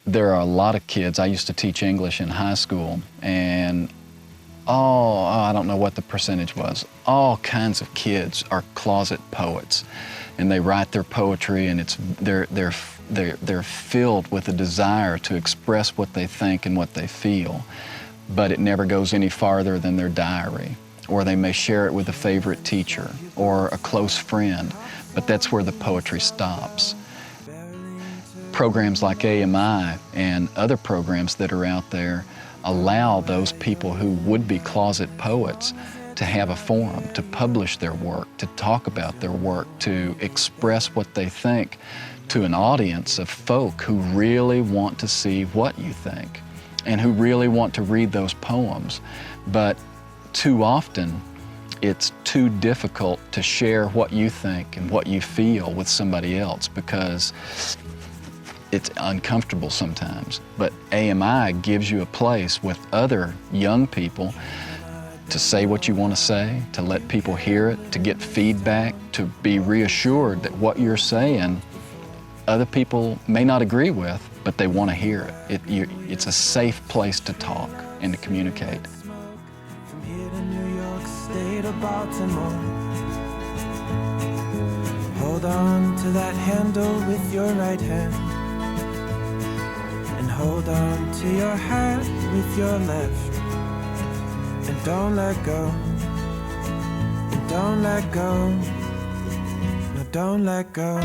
There are a lot of kids. I used to teach English in high school, and I don't know what the percentage was. All kinds of kids are closet poets, and they write their poetry, and they're filled with a desire to express what they think and what they feel, but it never goes any farther than their diary, or they may share it with a favorite teacher or a close friend, but that's where the poetry stops. Programs like AMI and other programs that are out there allow those people who would be closet poets to have a forum, to publish their work, to talk about their work, to express what they think to an audience of folk who really want to see what you think and who really want to read those poems. But too often, it's too difficult to share what you think and what you feel with somebody else because it's uncomfortable sometimes. But AMI gives you a place with other young people to say what you want to say, to let people hear it, to get feedback, to be reassured that what you're saying other people may not agree with, but they want to hear it. It's a safe place to talk and to communicate. From here to New York State or Baltimore, hold on to that handle with your right hand, and hold on to your hat with your left, and don't let go, and don't let go, no, don't let go.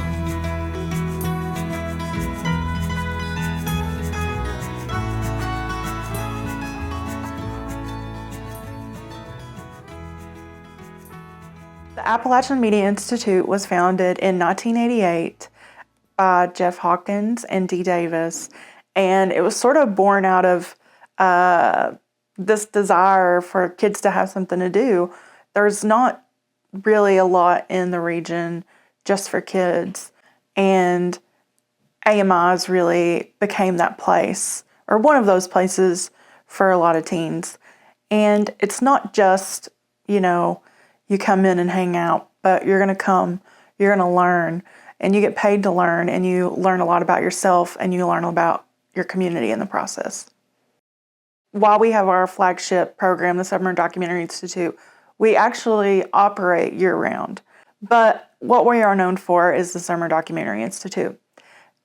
The Appalachian Media Institute was founded in 1988 by Jeff Hawkins and Dee Davis, and it was sort of born out of this desire for kids to have something to do. There's not really a lot in the region just for kids, and AMIs really became that place, or one of those places for a lot of teens. And it's not just, you come in and hang out, but you're going to come, you're going to learn, and you get paid to learn, and you learn a lot about yourself, and you learn about your community in the process. While we have our flagship program, the Summer Documentary Institute, we actually operate year-round. But what we are known for is the Summer Documentary Institute.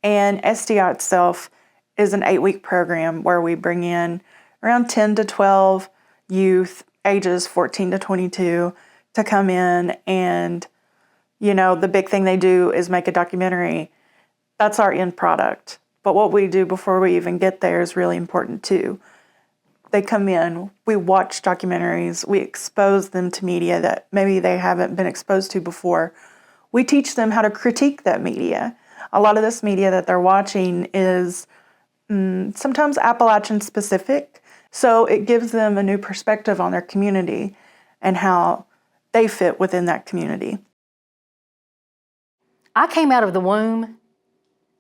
And SDI itself is an 8-week program where we bring in around 10 to 12 youth, ages 14 to 22, to come in and, the big thing they do is make a documentary. That's our end product. But what we do before we even get there is really important too. They come in, we watch documentaries, we expose them to media that maybe they haven't been exposed to before. We teach them how to critique that media. A lot of this media that they're watching is sometimes Appalachian specific, so it gives them a new perspective on their community and how they fit within that community. I came out of the womb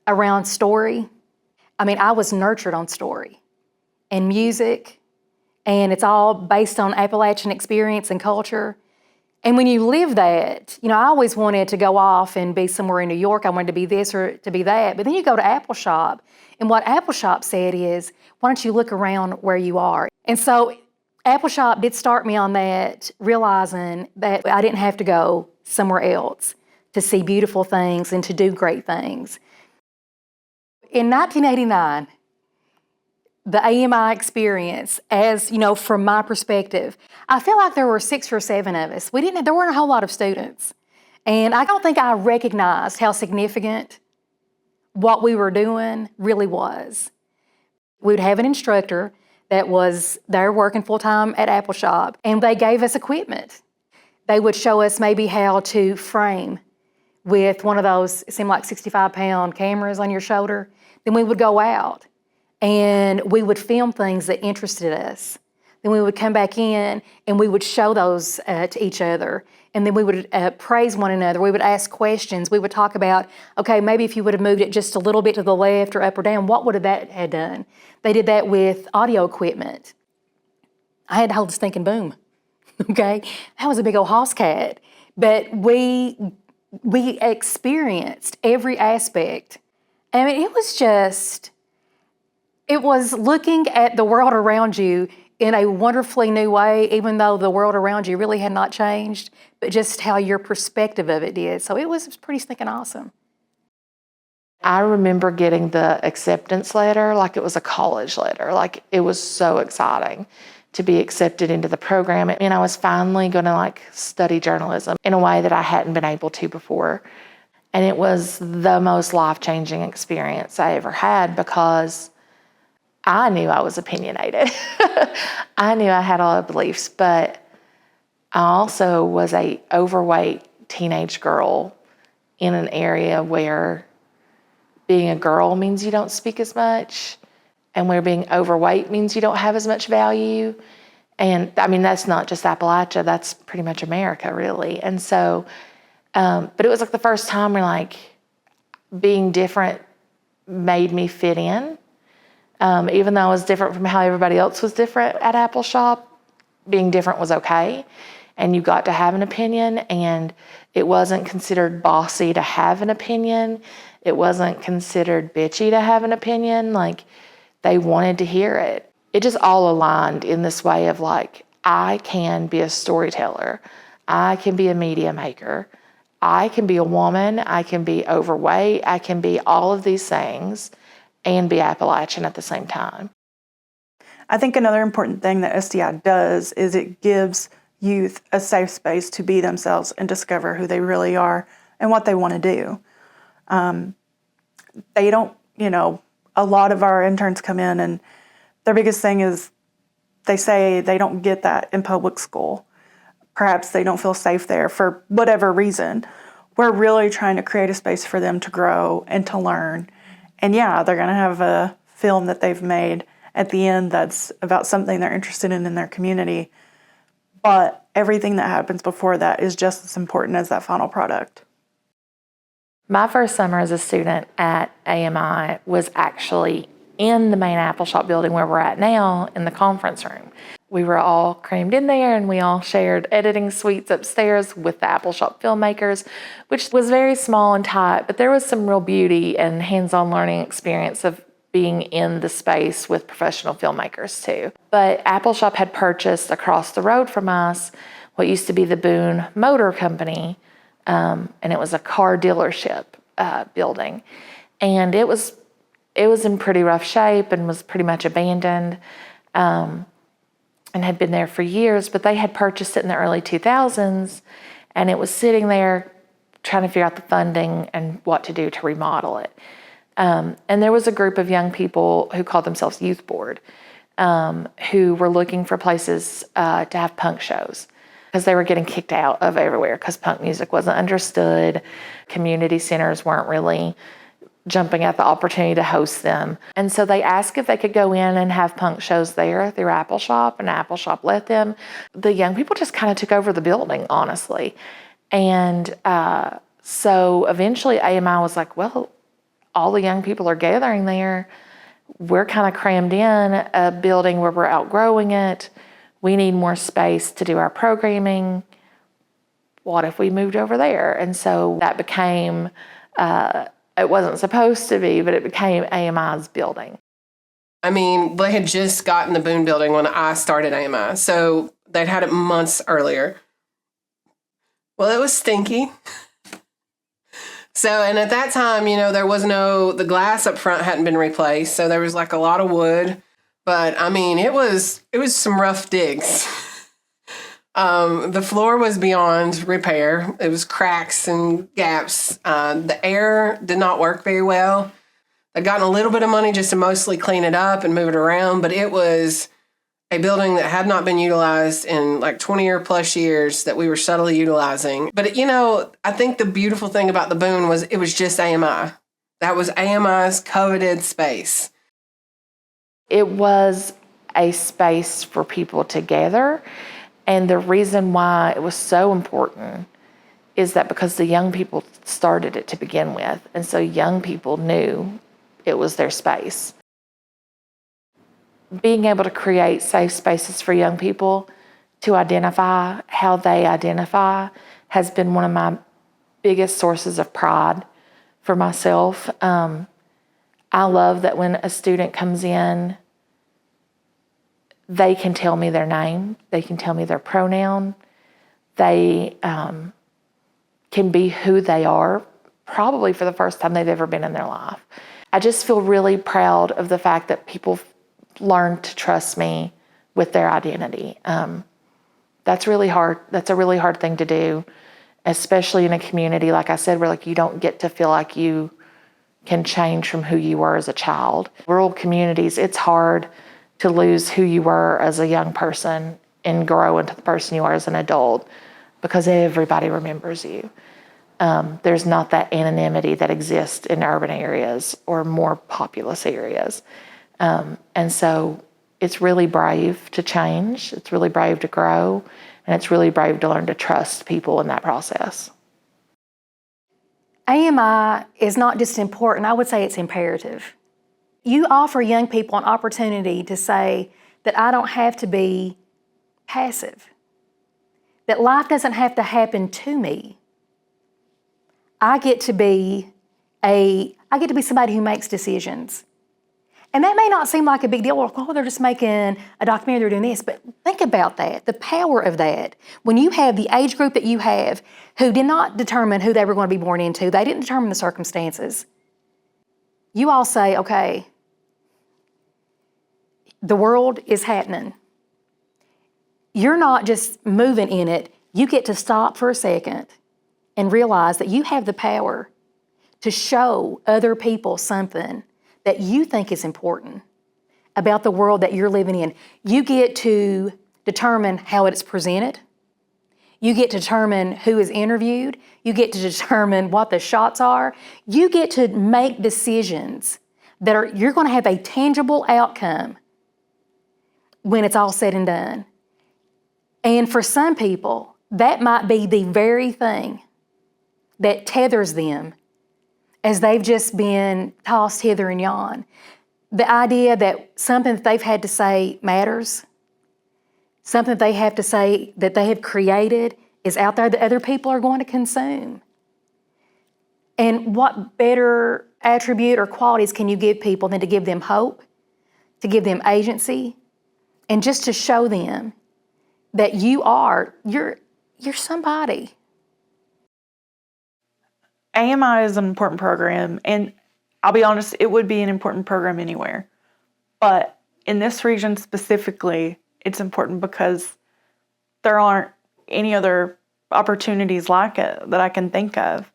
around story. I was nurtured on story and music, and it's all based on Appalachian experience and culture. And when you live that, I always wanted to go off and be somewhere in New York. I wanted to be this or to be that. But then you go to Apple Shop, and what Apple Shop said is, why don't you look around where you are? And so Apple Shop did start me on that, realizing that I didn't have to go somewhere else to see beautiful things and to do great things. In 1989, the AMI experience, as from my perspective, I feel like there were 6 or 7 of us. There weren't a whole lot of students. And I don't think I recognized how significant what we were doing really was. We would have an instructor that was there working full-time at Apple Shop, and they gave us equipment. They would show us maybe how to frame with one of those, it seemed like 65-pound cameras on your shoulder. Then we would go out and we would film things that interested us. Then we would come back in and we would show those to each other. And then we would praise one another. We would ask questions. We would talk about, okay, maybe if you would have moved it just a little bit to the left or up or down, what would that have done? They did that with audio equipment. I had to hold this thinking boom, okay? That was a big old hoss cat. But we experienced every aspect. It was just It was looking at the world around you in a wonderfully new way, even though the world around you really had not changed, but just how your perspective of it did. So it was pretty stinking awesome. I remember getting the acceptance letter like it was a college letter. Like, it was so exciting to be accepted into the program. And I was finally going to study journalism in a way that I hadn't been able to before. And it was the most life-changing experience I ever had, because I knew I was opinionated. I knew I had a lot of beliefs, but I also was a overweight teenage girl in an area where being a girl means you don't speak as much, and where being overweight means you don't have as much value. And I mean, that's not just Appalachia, that's pretty much America, really. And so, but it was the first time where being different made me fit in. Even though I was different from how everybody else was different at Apple Shop, being different was okay. And you got to have an opinion, and it wasn't considered bossy to have an opinion. It wasn't considered bitchy to have an opinion. They wanted to hear it. It just all aligned in this way of I can be a storyteller. I can be a media maker. I can be a woman. I can be overweight. I can be all of these things and be Appalachian at the same time. I think another important thing that SDI does is it gives youth a safe space to be themselves and discover who they really are and what they want to do. They don't, a lot of our interns come in and their biggest thing is they say they don't get that in public school. Perhaps they don't feel safe there for whatever reason. We're really trying to create a space for them to grow and to learn. And yeah, they're going to have a film that they've made at the end that's about something they're interested in their community. But everything that happens before that is just as important as that final product. My first summer as a student at AMI was actually in the main Apple Shop building where we're at now, in the conference room. We were all crammed in there, and we all shared editing suites upstairs with the Apple Shop filmmakers, which was very small and tight, but there was some real beauty and hands-on learning experience of being in the space with professional filmmakers too. But Apple Shop had purchased across the road from us what used to be the Boone Motor Company, and it was a car dealership building. And it was in pretty rough shape and was pretty much abandoned, and had been there for years, but they had purchased it in the early 2000s, and it was sitting there trying to figure out the funding and what to do to remodel it. And there was a group of young people who called themselves Youth Board, who were looking for places to have punk shows, because they were getting kicked out of everywhere because punk music wasn't understood. Community centers weren't really jumping at the opportunity to host them. And so they asked if they could go in and have punk shows there through Apple Shop, and Apple Shop let them. The young people just kind of took over the building, honestly. And so eventually AMI was like, well, all the young people are gathering there. We're kind of crammed in a building where we're outgrowing it. We need more space to do our programming. What if we moved over there? And so that became, it wasn't supposed to be, but it became AMI's building. I mean, they had just gotten the Boone Building when I started AMI, so they'd had it months earlier. Well, it was stinky. So, and at that time, there was the glass up front hadn't been replaced, so there was a lot of wood. But I mean, it was some rough digs. The floor was beyond repair. It was cracks and gaps. The air did not work very well. I'd gotten a little bit of money just to mostly clean it up and move it around, but it was a building that had not been utilized in 20 or plus years that we were subtly utilizing. But, I think the beautiful thing about the Boone was it was just AMI. That was AMI's coveted space. It was a space for people to gather. And the reason why it was so important is that because the young people started it to begin with. And so young people knew it was their space. Being able to create safe spaces for young people to identify how they identify has been one of my biggest sources of pride for myself. I love that when a student comes in, they can tell me their name, they can tell me their pronoun, they can be who they are, probably for the first time they've ever been in their life. I just feel really proud of the fact that people learn to trust me with their identity. That's really hard. That's a really hard thing to do, especially in a community, like I said, where like you don't get to feel like you can change from who you were as a child. Rural communities, it's hard to lose who you were as a young person and grow into the person you are as an adult because everybody remembers you. There's not that anonymity that exists in urban areas or more populous areas. And so it's really brave to change, it's really brave to grow, and it's really brave to learn to trust people in that process. AMI is not just important, I would say it's imperative. You offer young people an opportunity to say that I don't have to be passive, that life doesn't have to happen to me. I get to be somebody who makes decisions. And that may not seem like a big deal. Oh, they're just making a documentary, they're doing this. But think about that, the power of that. When you have the age group that you have who did not determine who they were going to be born into, they didn't determine the circumstances. You all say, okay, the world is happening. You're not just moving in it. You get to stop for a second and realize that you have the power to show other people something that you think is important about the world that you're living in. You get to determine how it's presented. You get to determine who is interviewed. You get to determine what the shots are. You get to make decisions that you're going to have a tangible outcome when it's all said and done. And for some people, that might be the very thing that tethers them as they've just been tossed hither and yon. The idea that something that they've had to say matters, something that they have to say that they have created is out there that other people are going to consume. And what better attribute or qualities can you give people than to give them hope, to give them agency, and just to show them that you're somebody. AMI is an important program, and I'll be honest, it would be an important program anywhere. But in this region specifically, it's important because there aren't any other opportunities like it that I can think of,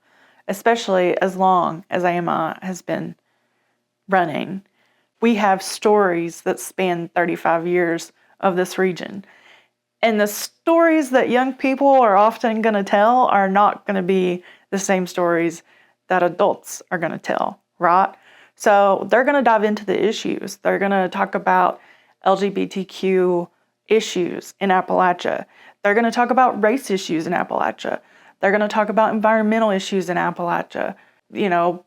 especially as long as AMI has been running. We have stories that span 35 years of this region. And the stories that young people are often going to tell are not going to be the same stories that adults are going to tell, right? So they're going to dive into the issues. They're going to talk about LGBTQ issues in Appalachia. They're going to talk about race issues in Appalachia. They're going to talk about environmental issues in Appalachia. You know,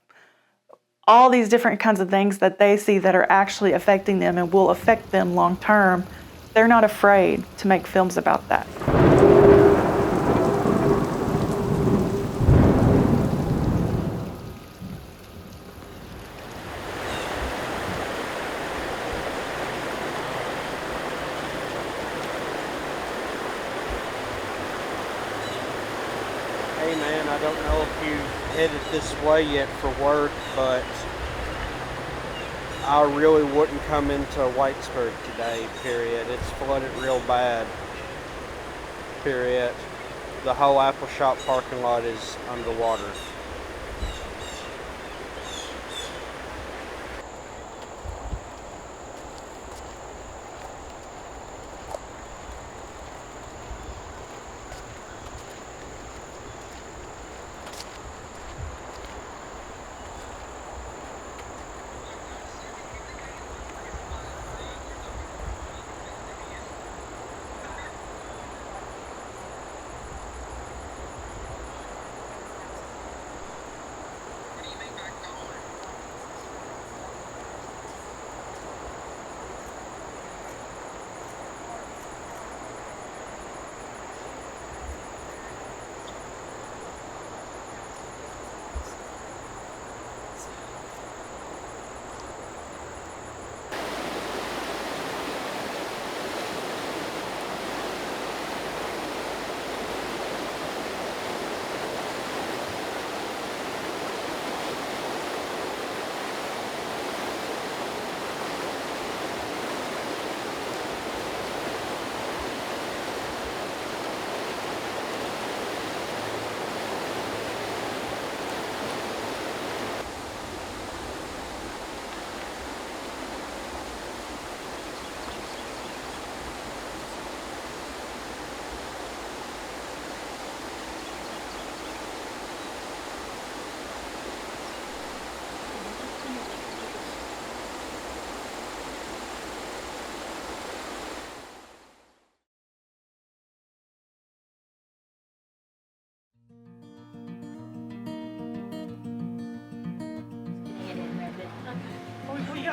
all these different kinds of things that they see that are actually affecting them and will affect them long term. They're not afraid to make films about that. Hey man, I don't know if you headed this way yet for work, but I really wouldn't come into Whitesburg today, period. It's flooded real bad, period. The whole Apple Shop parking lot is underwater.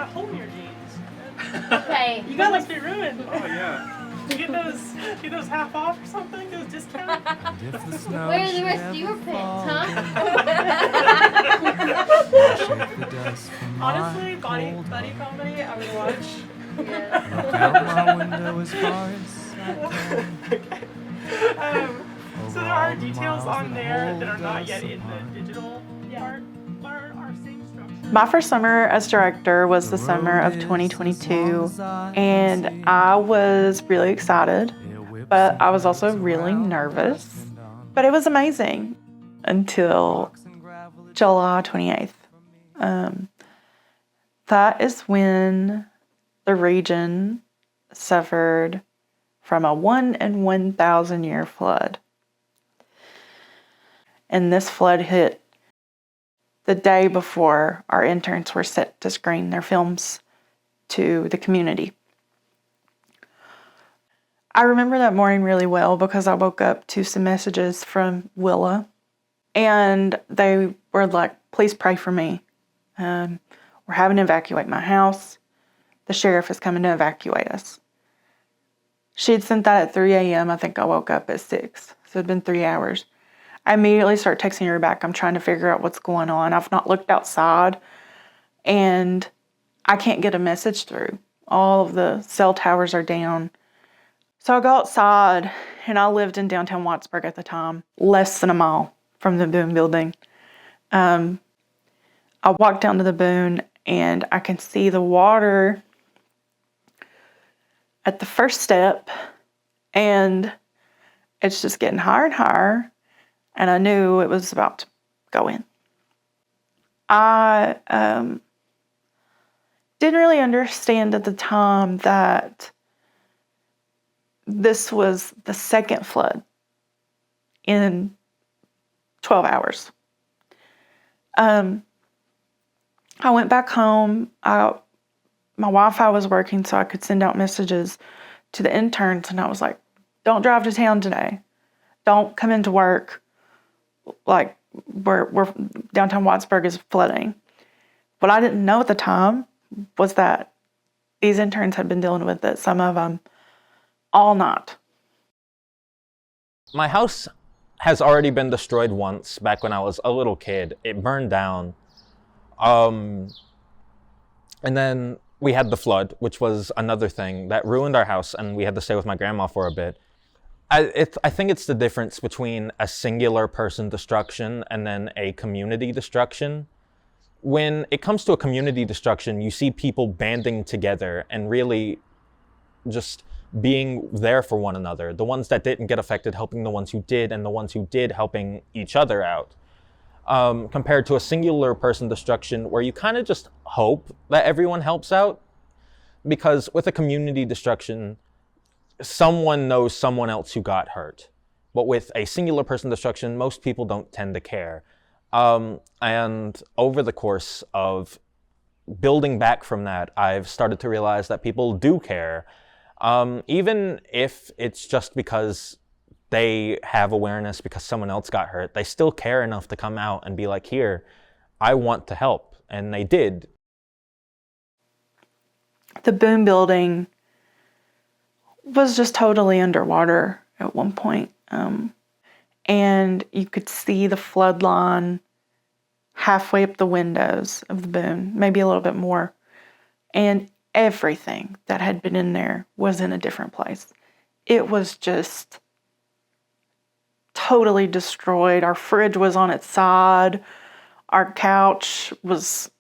hole in your jeans. Okay. You got like be ruined. Oh yeah. Get those half off or something, those discounts. Where's the rest of your pants, huh? Honestly, buddy comedy, I would watch. Okay. So there are details on there that are not yet in the digital part. Our same structure. My first summer as director was the summer of 2022, and I was really excited, but I was also really nervous. But it was amazing until July 28th. That is when the region suffered from a 1 in 1,000 year flood. And this flood hit the day before our interns were set to screen their films to the community. I remember that morning really well because I woke up to some messages from Willa, and they were like, please pray for me. We're having to evacuate my house. The sheriff is coming to evacuate us. She had sent that at 3 a.m. I think I woke up at 6, so it had been 3 hours. I immediately start texting her back. I'm trying to figure out what's going on. I've not looked outside, and I can't get a message through. All of the cell towers are down. So I go outside, and I lived in downtown Whitesburg at the time, less than a mile from the Boone Building. I walk down to the Boone, and I can see the water at the first step, and it's just getting higher and higher, and I knew it was about to go in. I didn't really understand at the time that this was the second flood in 12 hours. I went back home. My Wi-Fi was working, so I could send out messages to the interns, and I was like, don't drive to town today. Don't come into work. Like, we're downtown Whitesburg is flooding. What I didn't know at the time was that these interns had been dealing with it, some of them all night. My house has already been destroyed once back when I was a little kid. It burned down. And then we had the flood, which was another thing that ruined our house, and we had to stay with my grandma for a bit. I think it's the difference between a singular person destruction and then a community destruction. When it comes to a community destruction, you see people banding together and really just being there for one another. The ones that didn't get affected helping the ones who did, and the ones who did helping each other out. Compared to a singular person destruction where you kind of just hope that everyone helps out. Because with a community destruction, someone knows someone else who got hurt. But with a singular person destruction, most people don't tend to care. And over the course of building back from that, I've started to realize that people do care. Even if it's just because they have awareness because someone else got hurt, they still care enough to come out and be like, here, I want to help. And they did. The Boone Building was just totally underwater at one point. And you could see the flood line halfway up the windows of the Boone, maybe a little bit more. And everything that had been in there was in a different place. It was just totally destroyed. Our fridge was on its side. Our couch was,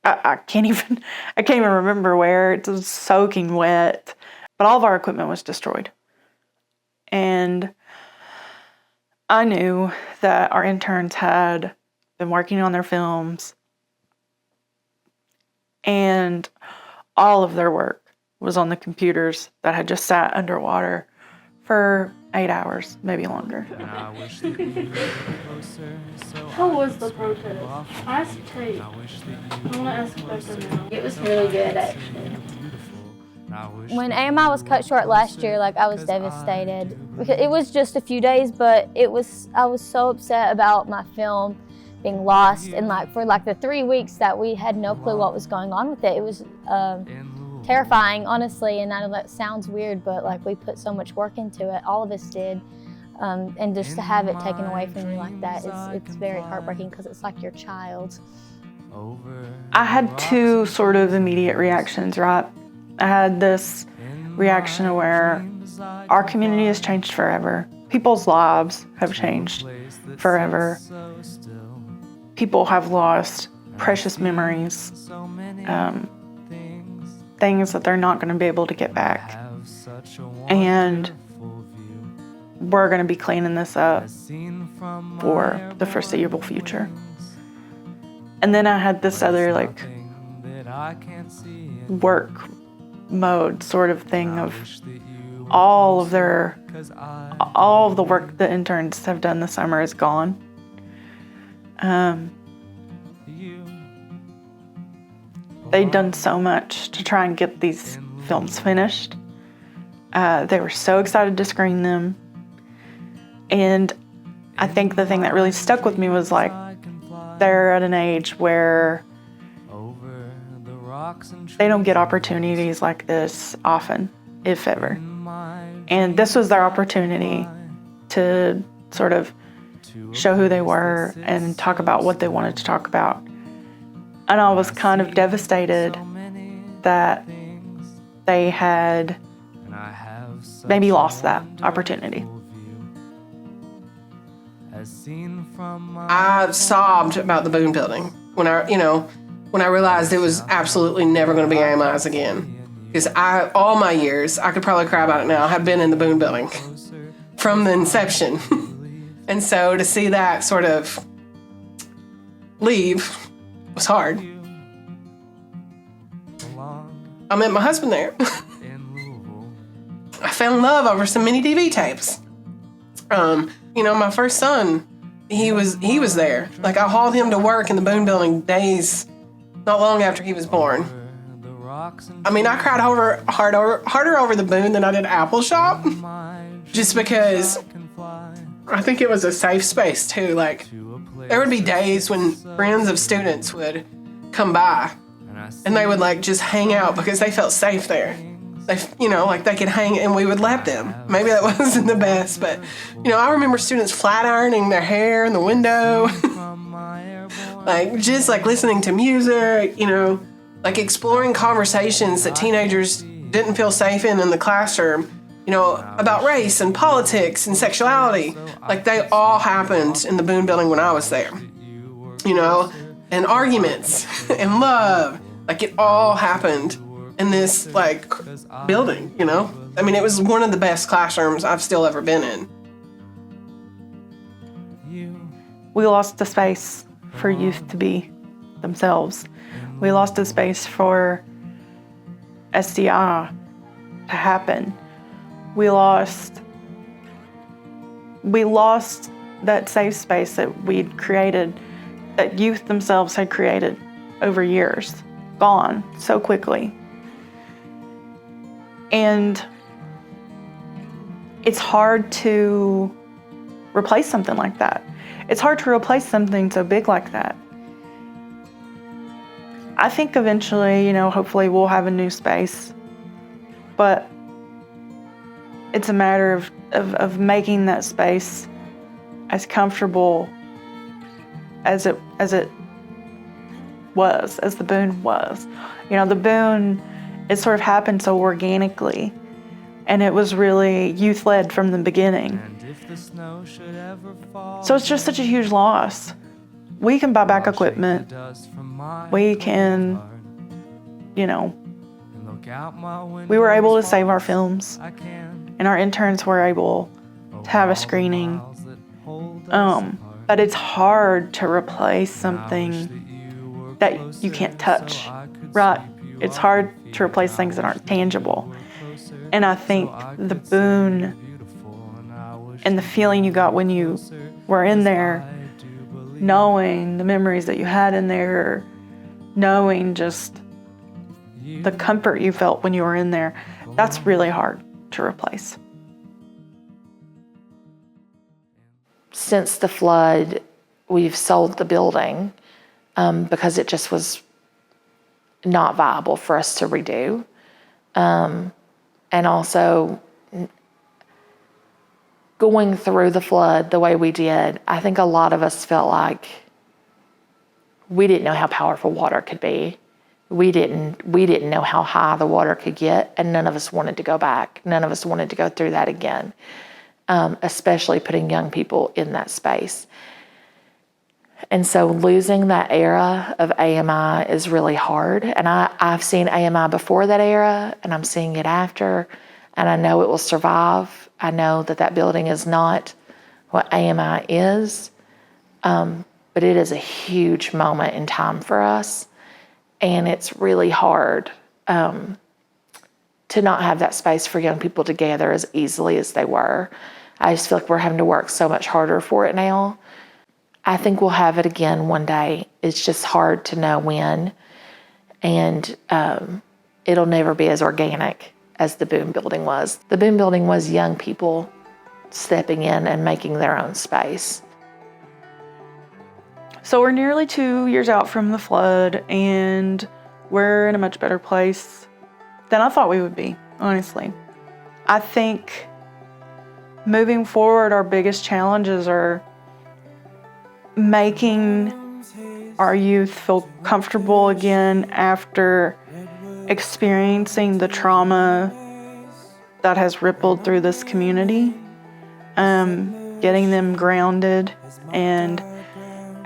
I can't even remember where. It was soaking wet. But all of our equipment was destroyed. And I knew that our interns had been working on their films, and all of their work was on the computers that had just sat underwater for 8 hours, maybe longer. How was the protest? I asked Tate. I want to ask Becca now. It was really good, actually. When AMI was cut short last year, I was devastated. Because it was just a few days, but I was so upset about my film being lost. And like for like the 3 weeks that we had no clue what was going on with it, it was terrifying, honestly. And I know that sounds weird, but like we put so much work into it, all of us did. And just to have it taken away from you like that, it's very heartbreaking because it's like your child. I had two sort of immediate reactions, right? I had this reaction where our community has changed forever. People's lives have changed forever. People have lost precious memories, things that they're not going to be able to get back. And we're going to be cleaning this up for the foreseeable future. And then I had this other like work mode sort of thing of all of the work the interns have done this summer is gone. They'd done so much to try and get these films finished. They were so excited to screen them. And I think the thing that really stuck with me was like, they're at an age where they don't get opportunities like this often, if ever. And this was their opportunity to sort of show who they were and talk about what they wanted to talk about. And I was kind of devastated that they had maybe lost that opportunity. I sobbed about the Boone Building when I realized it was absolutely never going to be AMIs again. Because all my years, I could probably cry about it now, have been in the Boone Building from the inception. And so to see that sort of leave was hard. I met my husband there. I found love over some mini DV tapes. My first son, he was there. Like, I hauled him to work in the Boone Building days not long after he was born. I mean, I cried harder over the Boone than I did Apple Shop, just because I think it was a safe space too. Like, there would be days when friends of students would come by and they would like just hang out because they felt safe there. They, like they could hang and we would let them. Maybe that wasn't the best, but, I remember students flat ironing their hair in the window, like just like listening to music, like exploring conversations that teenagers didn't feel safe in the classroom, about race and politics and sexuality. Like they all happened in the Boone Building when I was there, and arguments and love, like it all happened in this like building, I mean, it was one of the best classrooms I've still ever been in. We lost the space for youth to be themselves. We lost the space for SDI to happen. We lost that safe space that we'd created, that youth themselves had created over years. Gone so quickly. And it's hard to replace something like that. It's hard to replace something so big like that. I think eventually, hopefully we'll have a new space, but it's a matter of making that space as comfortable as it was, as the Boone was. The Boone, it sort of happened so organically, and it was really youth-led from the beginning. So it's just such a huge loss. We can buy back equipment. We can, we were able to save our films, and our interns were able to have a screening. But it's hard to replace something that you can't touch, right? It's hard to replace things that aren't tangible. And I think the Boone and the feeling you got when you were in there, knowing the memories that you had in there, knowing just the comfort you felt when you were in there, that's really hard to replace. Since the flood, we've sold the building because it just was not viable for us to redo. And also going through the flood the way we did, I think a lot of us felt like we didn't know how powerful water could be. We didn't know how high the water could get, and none of us wanted to go back. None of us wanted to go through that again, especially putting young people in that space. And so losing that era of AMI is really hard. And I've seen AMI before that era, and I'm seeing it after, and I know it will survive. I know that building is not what AMI is, but it is a huge moment in time for us. And it's really hard to not have that space for young people to gather as easily as they were. I just feel like we're having to work so much harder for it now. I think we'll have it again one day. It's just hard to know when. And it'll never be as organic as the Boone Building was. The Boone Building was young people stepping in and making their own space. So we're nearly 2 years out from the flood, and we're in a much better place than I thought we would be, honestly. I think moving forward, our biggest challenges are making our youth feel comfortable again after experiencing the trauma that has rippled through this community, getting them grounded and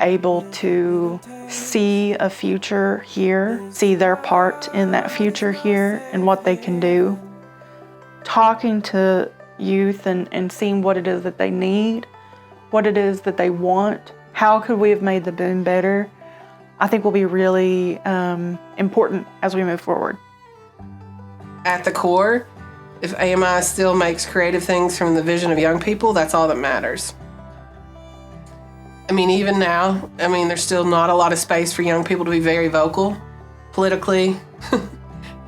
able to see a future here, see their part in that future here and what they can do. Talking to youth and seeing what it is that they need, what it is that they want, how could we have made the Boone better, I think will be really important as we move forward. At the core, if AMI still makes creative things from the vision of young people, that's all that matters. I mean, even now, there's still not a lot of space for young people to be very vocal, politically,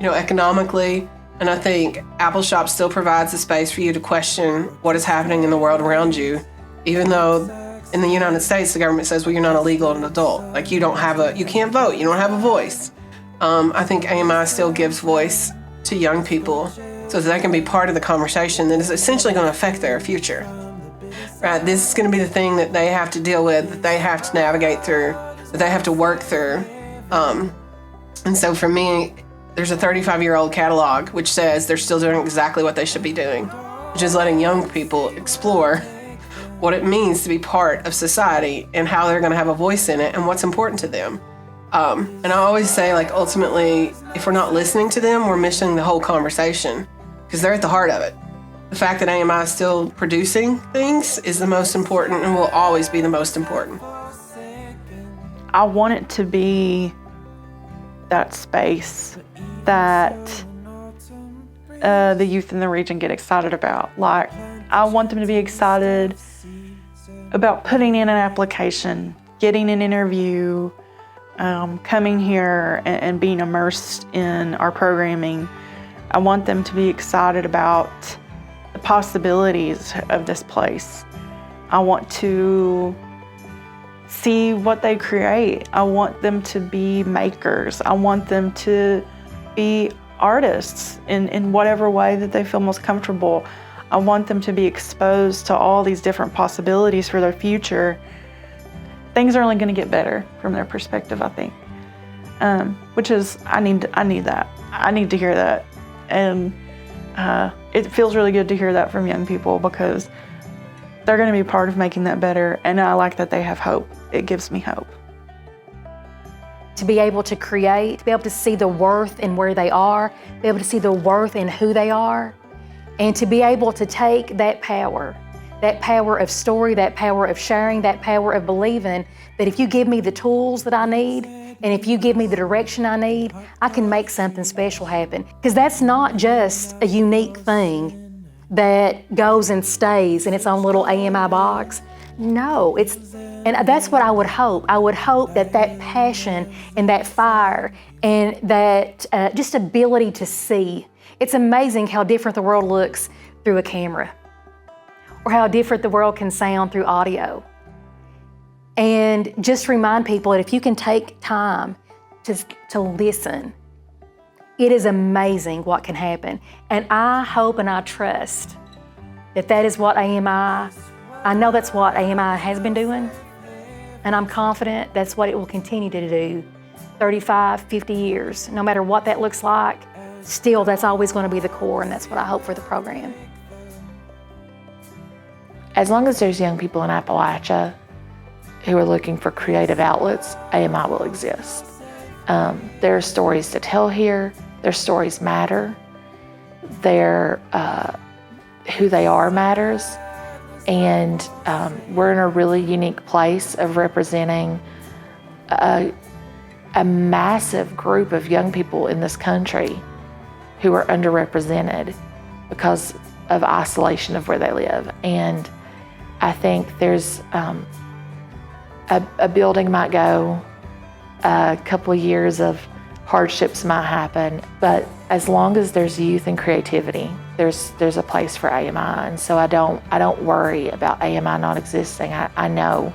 economically. And I think Apple Shop still provides a space for you to question what is happening in the world around you, even though in the United States, the government says, well, you're not a legal adult. Like you can't vote, you don't have a voice. I think AMI still gives voice to young people so that they can be part of the conversation that is essentially going to affect their future. Right, this is going to be the thing that they have to deal with, that they have to navigate through, that they have to work through. And so for me, there's a 35-year-old catalog which says they're still doing exactly what they should be doing, which is letting young people explore what it means to be part of society and how they're going to have a voice in it and what's important to them. And I always say, ultimately, if we're not listening to them, we're missing the whole conversation because they're at the heart of it. The fact that AMI is still producing things is the most important and will always be the most important. I want it to be that space that the youth in the region get excited about. I want them to be excited about putting in an application, getting an interview, coming here and being immersed in our programming. I want them to be excited about the possibilities of this place. I want to see what they create. I want them to be makers. I want them to be artists in whatever way that they feel most comfortable. I want them to be exposed to all these different possibilities for their future. Things are only going to get better from their perspective, I think. Which is, I need that. I need to hear that. And it feels really good to hear that from young people because they're going to be part of making that better. And I like that they have hope. It gives me hope. To be able to create, to be able to see the worth in where they are, be able to see the worth in who they are, and to be able to take that power of story, that power of sharing, that power of believing that if you give me the tools that I need, and if you give me the direction I need, I can make something special happen. Because that's not just a unique thing that goes and stays in its own little AMI box. No, and that's what I would hope. I would hope that passion and that fire and that just ability to see. It's amazing how different the world looks through a camera, or how different the world can sound through audio. And just remind people that if you can take time to listen, it is amazing what can happen. And I hope and I trust that is what AMI, I know that's what AMI has been doing, and I'm confident that's what it will continue to do 35, 50 years. No matter what that looks like, still that's always going to be the core, and that's what I hope for the program. As long as there's young people in Appalachia who are looking for creative outlets, AMI will exist. There are stories to tell here. Their stories matter. Who they are matters. And we're in a really unique place of representing a massive group of young people in this country who are underrepresented because of isolation of where they live. And I think there's a building might go, a couple of years of hardships might happen, but as long as there's youth and creativity, there's a place for AMI. And so I don't worry about AMI not existing. I know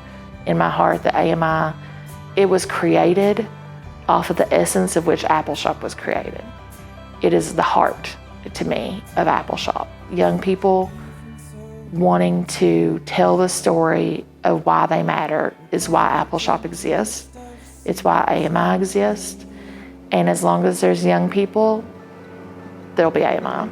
in my heart that AMI, it was created off of the essence of which Appalshop was created. It is the heart, to me, of Appalshop. Young people wanting to tell the story of why they matter is why Appalshop exists. It's why AMI exists. And as long as there's young people, there'll be AMI.